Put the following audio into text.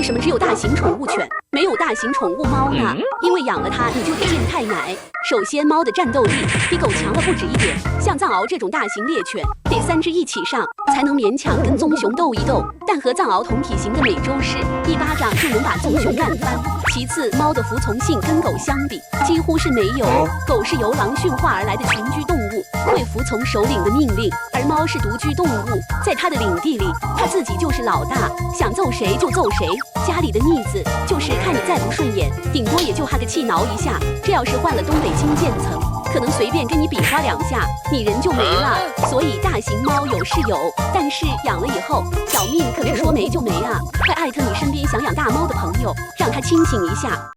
什么只有大型宠物犬，没有大型宠物猫呢？因为养了它，你就得健太奶。首先，猫的战斗力比狗强了不止一点，像藏獒这种大型猎犬，得3只一起上才能勉强跟棕熊斗一斗。但和藏獒同体型的美洲狮，一巴掌就能把棕熊干翻。其次，猫的服从性跟狗相比几乎是没有。狗是由狼驯化而来的群居动物，会服从首领的命令，而猫是独居动物，在它的领地里，它自己就是老大，想揍谁就揍谁。家里的逆子就是看你再不顺眼，顶多也就哈个气挠一下。这要是换了东北青渐层，可能随便跟你比划2下，你人就没了。所以大型猫有是有，但是养了以后，小命可是说没就没啊！快艾特你身边想养大猫的朋友，让他清醒一下。